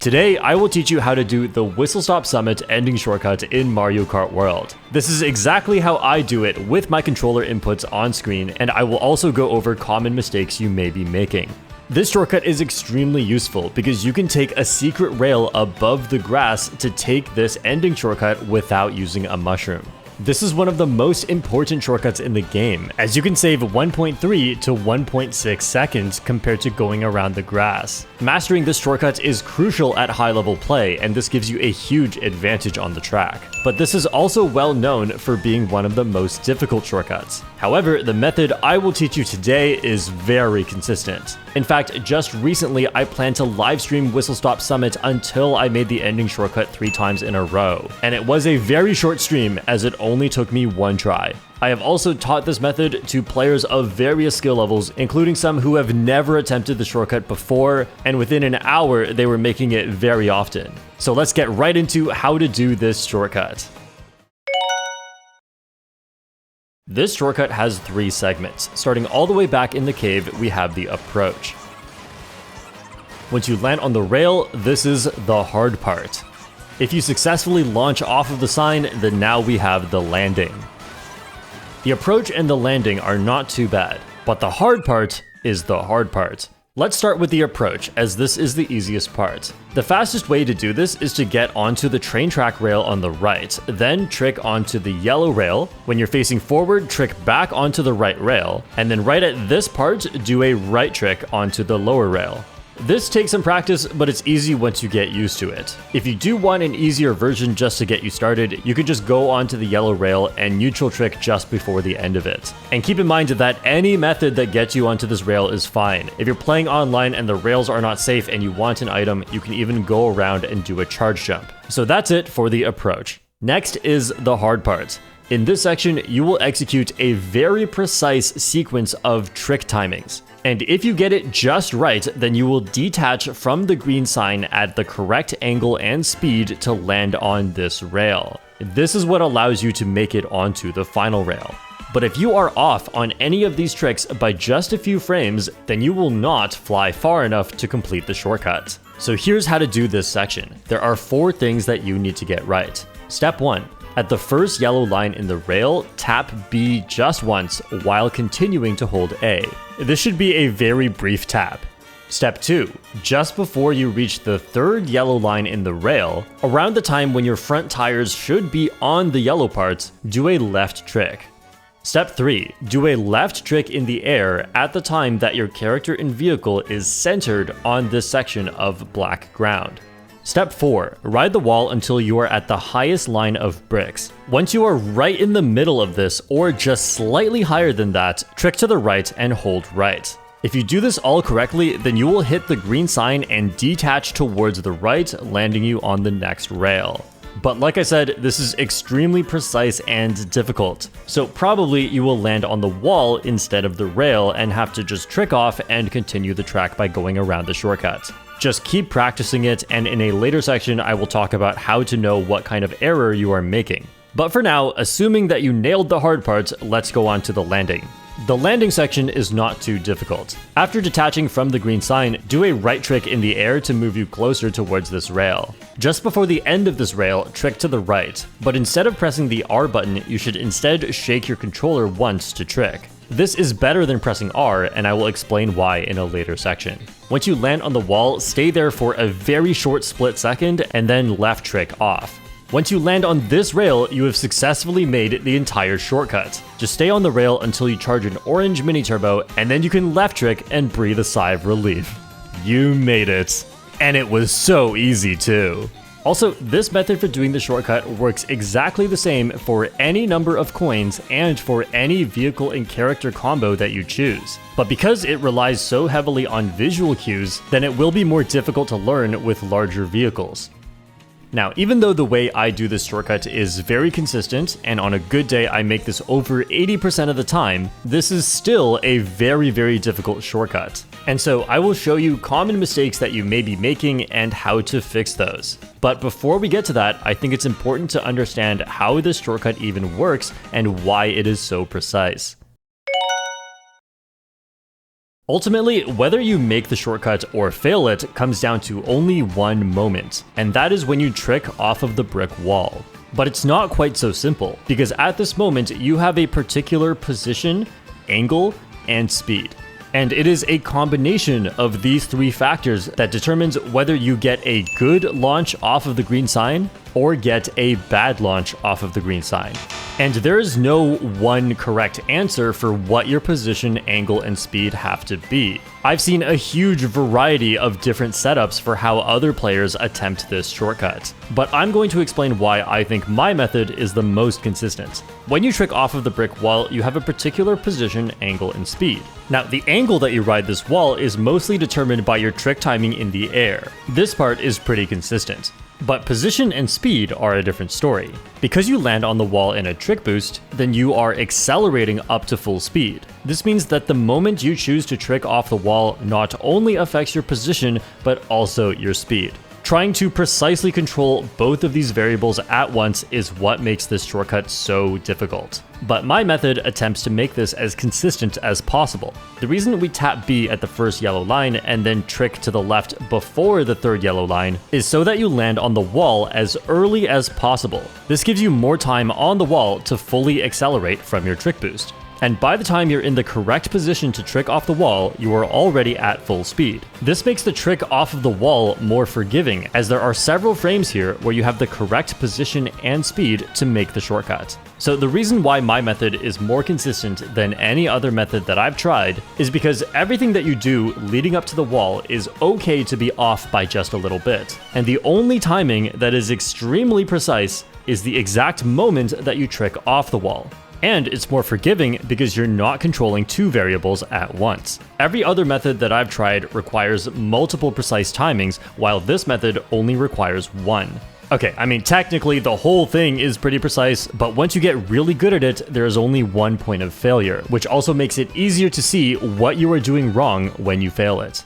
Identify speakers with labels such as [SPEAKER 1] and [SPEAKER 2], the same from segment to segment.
[SPEAKER 1] Today, I will teach you how to do the Whistlestop Summit ending shortcut in Mario Kart World. This is exactly how I do it with my controller inputs on screen, and I will also go over common mistakes you may be making. This shortcut is extremely useful because you can take a secret rail above the grass to take this ending shortcut without using a mushroom. This is one of the most important shortcuts in the game, as you can save 1.3 to 1.6 seconds compared to going around the grass. Mastering this shortcut is crucial at high level play, and this gives you a huge advantage on the track. But this is also well known for being one of the most difficult shortcuts. However, the method I will teach you today is very consistent. In fact, just recently I planned to livestream Whistlestop Summit until I made the ending shortcut 3 times in a row. And it was a very short stream as it only took me 1 try. I have also taught this method to players of various skill levels, including some who have never attempted the shortcut before, and within an hour they were making it very often. So let's get right into how to do this shortcut. This shortcut has 3 segments. Starting all the way back in the cave, we have the approach. Once you land on the rail, this is the hard part. If you successfully launch off of the sign, then now we have the landing. The approach and the landing are not too bad, but the hard part is the hard part. Let's start with the approach, as this is the easiest part. The fastest way to do this is to get onto the train track rail on the right, then trick onto the yellow rail. When you're facing forward, trick back onto the right rail, and then right at this part, do a right trick onto the lower rail. This takes some practice, but it's easy once you get used to it. If you do want an easier version just to get you started, you can just go onto the yellow rail and neutral trick just before the end of it. And keep in mind that any method that gets you onto this rail is fine. If you're playing online and the rails are not safe and you want an item, you can even go around and do a charge jump. So that's it for the approach. Next is the hard part. In this section, you will execute a very precise sequence of trick timings. And if you get it just right, then you will detach from the green sign at the correct angle and speed to land on this rail. This is what allows you to make it onto the final rail. But if you are off on any of these tricks by just a few frames, then you will not fly far enough to complete the shortcut. So here's how to do this section. There are 4 things that you need to get right. Step 1. At the first yellow line in the rail, tap B just once while continuing to hold A. This should be a very brief tap. Step 2. Just before you reach the 3rd yellow line in the rail, around the time when your front tires should be on the yellow parts, do a left trick. Step 3. Do a left trick in the air at the time that your character and vehicle is centered on this section of black ground. Step 4. Ride the wall until you are at the highest line of bricks. Once you are right in the middle of this, or just slightly higher than that, trick to the right and hold right. If you do this all correctly, then you will hit the green sign and detach towards the right, landing you on the next rail. But like I said, this is extremely precise and difficult. So probably you will land on the wall instead of the rail and have to just trick off and continue the track by going around the shortcut. Just keep practicing it, and in a later section I will talk about how to know what kind of error you are making. But for now, assuming that you nailed the hard parts, let's go on to the landing. The landing section is not too difficult. After detaching from the green sign, do a right trick in the air to move you closer towards this rail. Just before the end of this rail, trick to the right, but instead of pressing the R button, you should instead shake your controller once to trick. This is better than pressing R, and I will explain why in a later section. Once you land on the wall, stay there for a very short split second, and then left trick off. Once you land on this rail, you have successfully made the entire shortcut. Just stay on the rail until you charge an orange mini turbo, and then you can left trick and breathe a sigh of relief. You made it. And it was so easy too. Also, this method for doing the shortcut works exactly the same for any number of coins and for any vehicle and character combo that you choose. But because it relies so heavily on visual cues, then it will be more difficult to learn with larger vehicles. Now, even though the way I do this shortcut is very consistent, and on a good day I make this over 80% of the time, this is still a very difficult shortcut. And so I will show you common mistakes that you may be making and how to fix those. But before we get to that, I think it's important to understand how this shortcut even works and why it is so precise. Ultimately, whether you make the shortcut or fail it comes down to only one moment, and that is when you trick off of the brick wall. But it's not quite so simple, because at this moment you have a particular position, angle, and speed. And it is a combination of these three factors that determines whether you get a good launch off of the green sign or get a bad launch off of the green sign. And there is no one correct answer for what your position, angle, and speed have to be. I've seen a huge variety of different setups for how other players attempt this shortcut, but I'm going to explain why I think my method is the most consistent. When you trick off of the brick wall, you have a particular position, angle, and speed. Now, the angle that you ride this wall is mostly determined by your trick timing in the air. This part is pretty consistent. But position and speed are a different story. Because you land on the wall in a trick boost, then you are accelerating up to full speed. This means that the moment you choose to trick off the wall not only affects your position, but also your speed. Trying to precisely control both of these variables at once is what makes this shortcut so difficult. But my method attempts to make this as consistent as possible. The reason we tap B at the first yellow line and then trick to the left before the third yellow line is so that you land on the wall as early as possible. This gives you more time on the wall to fully accelerate from your trick boost. And by the time you're in the correct position to trick off the wall, you are already at full speed. This makes the trick off of the wall more forgiving, as there are several frames here where you have the correct position and speed to make the shortcut. So the reason why my method is more consistent than any other method that I've tried is because everything that you do leading up to the wall is okay to be off by just a little bit. And the only timing that is extremely precise is the exact moment that you trick off the wall. And it's more forgiving because you're not controlling two variables at once. Every other method that I've tried requires multiple precise timings, while this method only requires one. Okay, I mean, technically the whole thing is pretty precise, but once you get really good at it, there is only one point of failure, which also makes it easier to see what you are doing wrong when you fail it.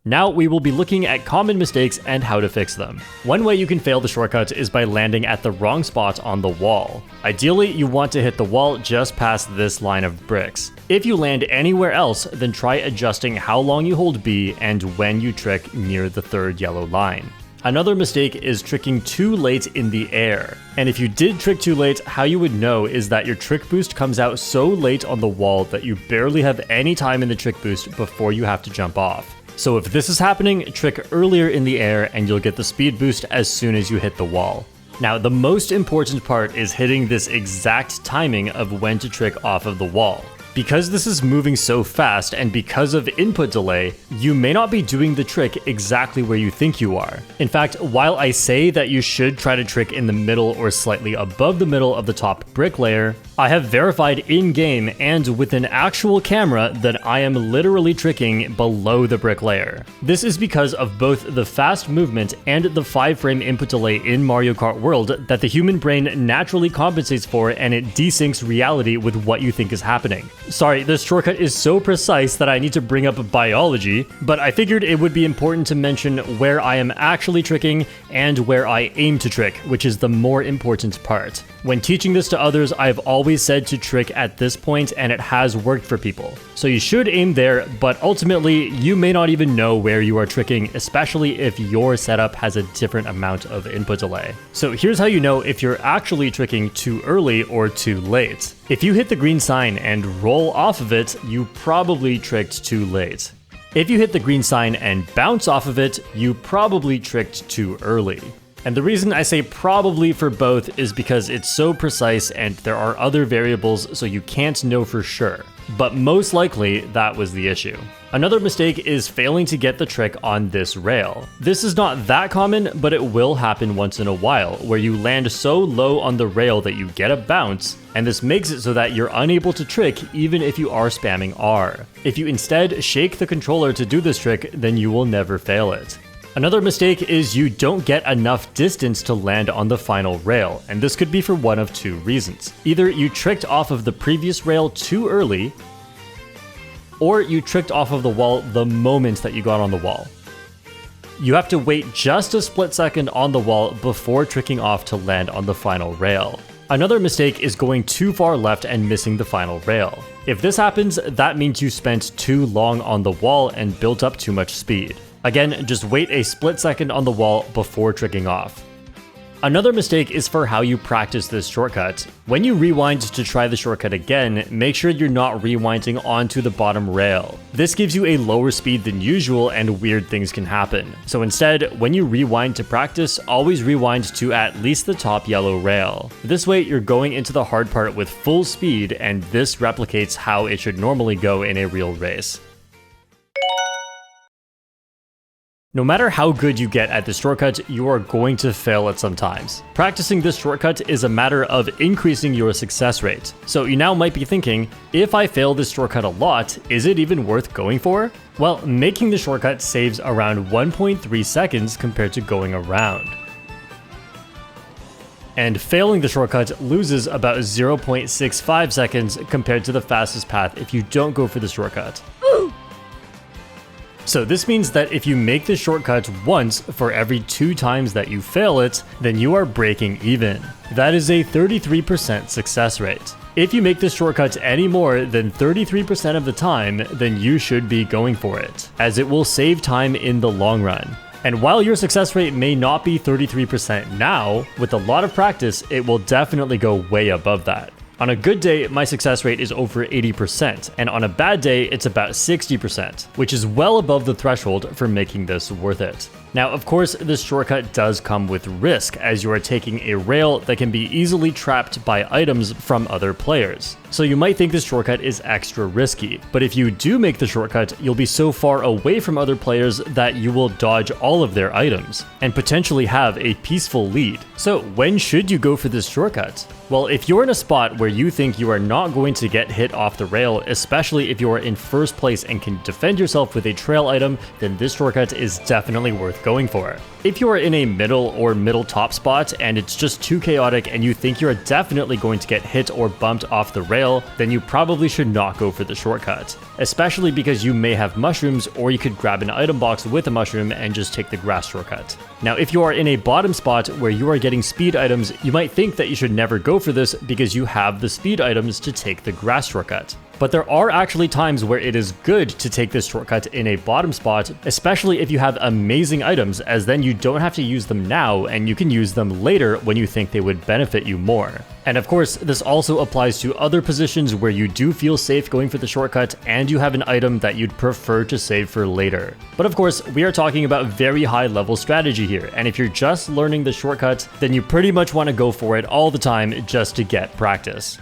[SPEAKER 1] Now we will be looking at common mistakes and how to fix them. One way you can fail the shortcut is by landing at the wrong spot on the wall. Ideally, you want to hit the wall just past this line of bricks. If you land anywhere else, then try adjusting how long you hold B and when you trick near the third yellow line. Another mistake is tricking too late in the air. And if you did trick too late, how you would know is that your trick boost comes out so late on the wall that you barely have any time in the trick boost before you have to jump off. So if this is happening, trick earlier in the air and you'll get the speed boost as soon as you hit the wall. Now, the most important part is hitting this exact timing of when to trick off of the wall. Because this is moving so fast and because of input delay, you may not be doing the trick exactly where you think you are. In fact, while I say that you should try to trick in the middle or slightly above the middle of the top brick layer, I have verified in-game and with an actual camera that I am literally tricking below the brick layer. This is because of both the fast movement and the 5-frame input delay in Mario Kart World that the human brain naturally compensates for, and it desyncs reality with what you think is happening. Sorry, this shortcut is so precise that I need to bring up biology, but I figured it would be important to mention where I am actually tricking and where I aim to trick, which is the more important part. When teaching this to others, I've always said to trick at this point, and it has worked for people. So you should aim there, but ultimately, you may not even know where you are tricking, especially if your setup has a different amount of input delay. So here's how you know if you're actually tricking too early or too late. If you hit the green sign and roll off of it, you probably tricked too late. If you hit the green sign and bounce off of it, you probably tricked too early. And the reason I say probably for both is because it's so precise and there are other variables, so you can't know for sure. But most likely, that was the issue. Another mistake is failing to get the trick on this rail. This is not that common, but it will happen once in a while, where you land so low on the rail that you get a bounce, and this makes it so that you're unable to trick even if you are spamming R. If you instead shake the controller to do this trick, then you will never fail it. Another mistake is you don't get enough distance to land on the final rail, and this could be for one of two reasons. Either you tricked off of the previous rail too early, or you tricked off of the wall the moment that you got on the wall. You have to wait just a split second on the wall before tricking off to land on the final rail. Another mistake is going too far left and missing the final rail. If this happens, that means you spent too long on the wall and built up too much speed. Again, just wait a split second on the wall before tricking off. Another mistake is for how you practice this shortcut. When you rewind to try the shortcut again, make sure you're not rewinding onto the bottom rail. This gives you a lower speed than usual and weird things can happen. So instead, when you rewind to practice, always rewind to at least the top yellow rail. This way, you're going into the hard part with full speed, and this replicates how it should normally go in a real race. No matter how good you get at this shortcut, you are going to fail it sometimes. Practicing this shortcut is a matter of increasing your success rate. So you now might be thinking, if I fail this shortcut a lot, is it even worth going for? Well, making the shortcut saves around 1.3 seconds compared to going around. And failing the shortcut loses about 0.65 seconds compared to the fastest path if you don't go for the shortcut. So this means that if you make the shortcut once for every 2 times that you fail it, then you are breaking even. That is a 33% success rate. If you make this shortcut any more than 33% of the time, then you should be going for it, as it will save time in the long run. And while your success rate may not be 33% now, with a lot of practice, it will definitely go way above that. On a good day, my success rate is over 80%, and on a bad day, it's about 60%, which is well above the threshold for making this worth it. Now, of course, this shortcut does come with risk, as you are taking a rail that can be easily trapped by items from other players. So you might think this shortcut is extra risky, but if you do make the shortcut, you'll be so far away from other players that you will dodge all of their items, and potentially have a peaceful lead. So when should you go for this shortcut? Well, if you're in a spot where you think you are not going to get hit off the rail, especially if you are in first place and can defend yourself with a trail item, then this shortcut is definitely worth going for. If you are in a middle or middle top spot and it's just too chaotic and you think you're definitely going to get hit or bumped off the rail, then you probably should not go for the shortcut, especially because you may have mushrooms, or you could grab an item box with a mushroom and just take the grass shortcut. Now, if you are in a bottom spot where you are getting speed items, you might think that you should never go for this because you have the speed items to take the grass shortcut. But there are actually times where it is good to take this shortcut in a bottom spot, especially if you have amazing items, as then you don't have to use them now and you can use them later when you think they would benefit you more. And of course, this also applies to other positions where you do feel safe going for the shortcut and you have an item that you'd prefer to save for later. But of course, we are talking about very high level strategy here, and if you're just learning the shortcut, then you pretty much want to go for it all the time just to get practice.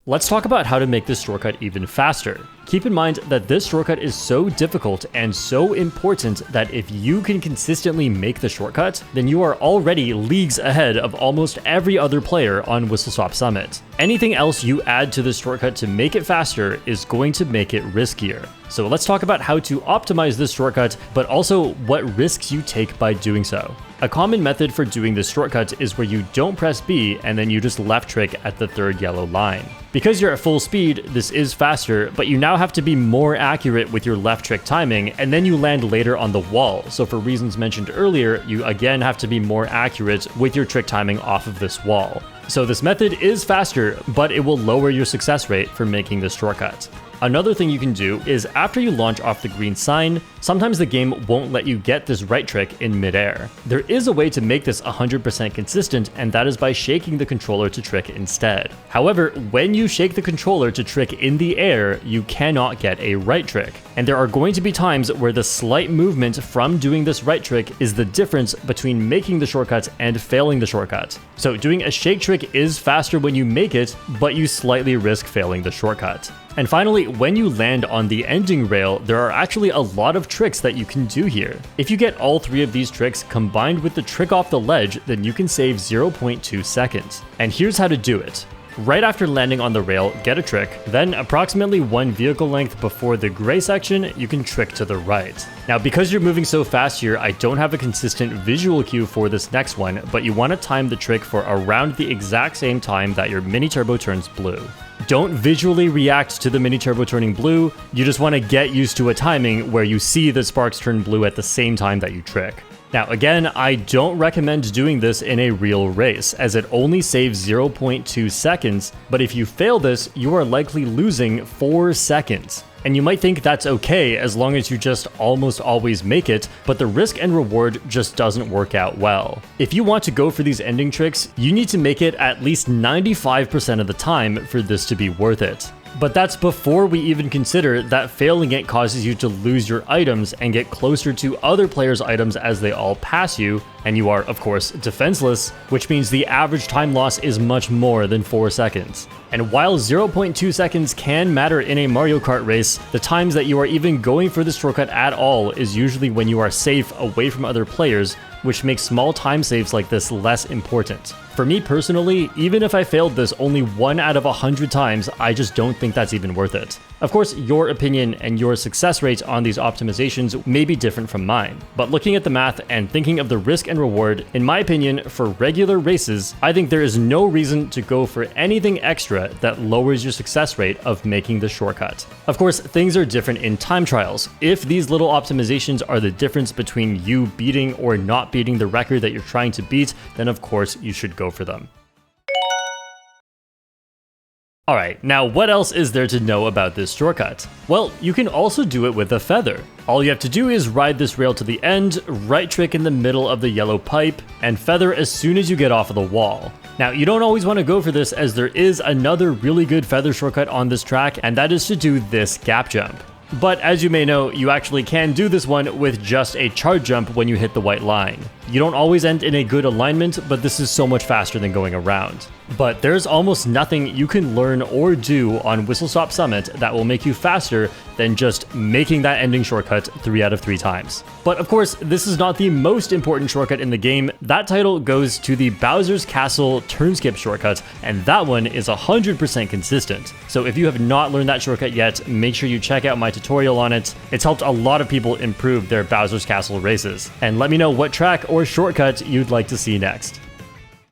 [SPEAKER 1] Let's talk about how to make this shortcut even faster. Keep in mind that this shortcut is so difficult and so important that if you can consistently make the shortcut, then you are already leagues ahead of almost every other player on Whistlestop Summit. Anything else you add to this shortcut to make it faster is going to make it riskier. So let's talk about how to optimize this shortcut, but also what risks you take by doing so. A common method for doing this shortcut is where you don't press B and then you just left trick at the third yellow line. Because you're at full speed, this is faster, but you now have to be more accurate with your left trick timing, and then you land later on the wall. So for reasons mentioned earlier, you again have to be more accurate with your trick timing off of this wall. So this method is faster, but it will lower your success rate for making this shortcut. Another thing you can do is after you launch off the green sign, sometimes the game won't let you get this right trick in midair. There is a way to make this 100% consistent, and that is by shaking the controller to trick instead. However, when you shake the controller to trick in the air, you cannot get a right trick. And there are going to be times where the slight movement from doing this right trick is the difference between making the shortcut and failing the shortcut. So doing a shake trick is faster when you make it, but you slightly risk failing the shortcut. And finally, when you land on the ending rail, there are actually a lot of tricks that you can do here. If you get all 3 of these tricks combined with the trick off the ledge, then you can save 0.2 seconds. And here's how to do it. Right after landing on the rail, get a trick, then approximately 1 vehicle length before the gray section, you can trick to the right. Now, because you're moving so fast here, I don't have a consistent visual cue for this next one, but you want to time the trick for around the exact same time that your mini turbo turns blue. Don't visually react to the mini turbo turning blue, you just want to get used to a timing where you see the sparks turn blue at the same time that you trick. Now again, I don't recommend doing this in a real race, as it only saves 0.2 seconds, but if you fail this, you are likely losing 4 seconds. And you might think that's okay as long as you just almost always make it, but the risk and reward just doesn't work out well. If you want to go for these ending tricks, you need to make it at least 95% of the time for this to be worth it. But that's before we even consider that failing it causes you to lose your items and get closer to other players' items as they all pass you, and you are, of course, defenseless, which means the average time loss is much more than 4 seconds. And while 0.2 seconds can matter in a Mario Kart race, the times that you are even going for this shortcut at all is usually when you are safe away from other players, which makes small time saves like this less important. For me personally, even if I failed this only 1 out of 100 times, I just don't think that's even worth it. Of course, your opinion and your success rate on these optimizations may be different from mine, but looking at the math and thinking of the risk and reward, in my opinion, for regular races, I think there is no reason to go for anything extra that lowers your success rate of making the shortcut. Of course, things are different in time trials. If these little optimizations are the difference between you beating or not beating the record that you're trying to beat, then of course you should go for them. Alright, now what else is there to know about this shortcut? Well, you can also do it with a feather. All you have to do is ride this rail to the end, right trick in the middle of the yellow pipe, and feather as soon as you get off of the wall. Now, you don't always want to go for this, as there is another really good feather shortcut on this track, and that is to do this gap jump. But as you may know, you actually can do this one with just a charge jump when you hit the white line. You don't always end in a good alignment, but this is so much faster than going around. But there's almost nothing you can learn or do on Whistlestop Summit that will make you faster than just making that ending shortcut 3 out of 3 times. But of course, this is not the most important shortcut in the game. That title goes to the Bowser's Castle turn skip shortcut, and that one is 100% consistent. So if you have not learned that shortcut yet, make sure you check out my tutorial on it. It's helped a lot of people improve their Bowser's Castle races. And let me know what track or shortcut you'd like to see next.